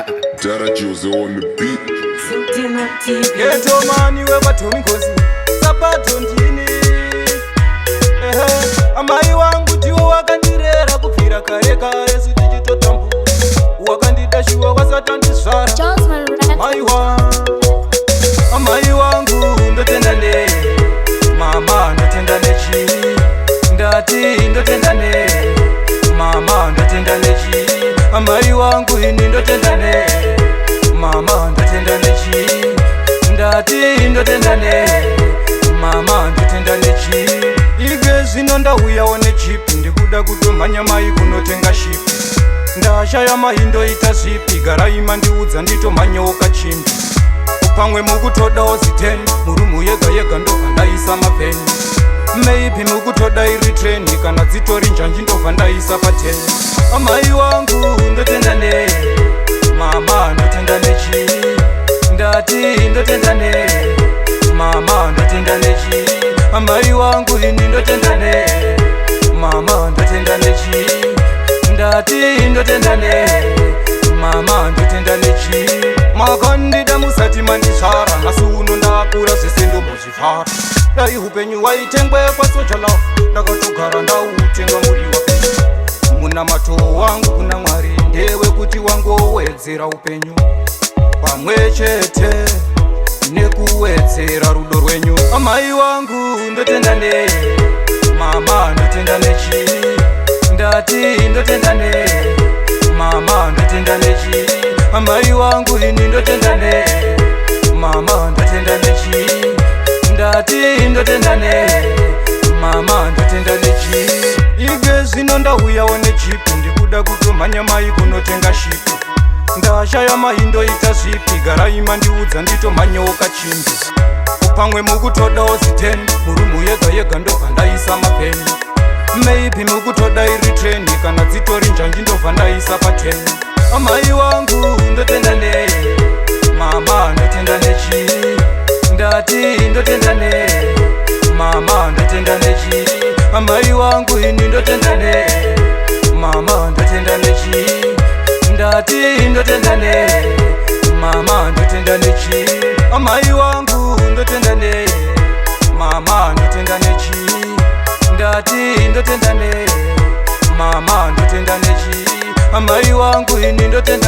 Dara Jose on the beat. Geto mani we batomi ngozi sabato ndini. Amai wangu ndiwo wakandirera kubvira kare kare sitichitotambura. Wakandidashiwa wasatandizvara. Amai wangu ndotenda ne. Mama ndotenda nechi. Ndati ndotenda ne. Mama ndotenda nechi. Amai wangu ini ndotenda ne. Mama ndotenda nechi. Ndati ndotenda ne. Mama ndotenda nechi. Ige zvino ndauyawo nechipi ndikuda kutomhanya mai kunotenga shipi. Ndashaya mai ndoita zvipi garai mandiudza nditomhanyawo kachimbi. Pamwe mukutodawo ziteni murumu yega yega ndobva ndaisa mapeni. Maybe mukutoda iri treni kana dzitori njanji ndobva ndaisa pateni. Amai wangu ndotenda ne. Mama ndotenda nechi. Ndati ndotenda ne. Mama ndotenda nechi. Amai wangu ini ndotenda ne. Mama ndotenda nechi. Ndati ndotenda ne. Mama ndotenda nechi. Makandida musati mandizvara asi uno ndakura zvese ndombozvivhara. Dai upenyu waitengwe pasoja love ndakatogara ndautenga muriwa. Munamato wangu kuna Mwari ndewe kuti wangowedzera upenyu pamwe chete nekuwedzera rudo rwenyu. Amai wangu ndotenda ne. Mama ndotenda nechi. Ndati ndotenda ne. Mama ndotenda nechi. Amai wangu ini ndotenda ne. Mama ndotenda nechi. Ndati ndotenda ne. Mama ndotenda nechi. Ige zvino ndauyawo nechipi ndikuda kutomhanya mai kunotenga shipi. Ndashaya mai ndoita zvipi garai mandiudza nditomhanyawo kachimbi. Pamwe mukutodawo ziteni murumu yega yega ndobva ndaisa mapeni. Maybe mukutoda iri treni kana dzitori njanji ndobva ndaisa pateni. Amai wangu ndotenda ne. Mama ndotenda nechi. Ndati ndotenda ne. Mama ndotenda nechi. Amai wangu ini ndotenda ne. Mama ndotenda nechi. Ndati ndotenda ne. Mama ndotenda nechi. Amai wangu ndotenda ne. Mama ndotenda nechi. Ndati ndotenda ne. Mama ndotenda nechi. Amai wangu ini ndotenda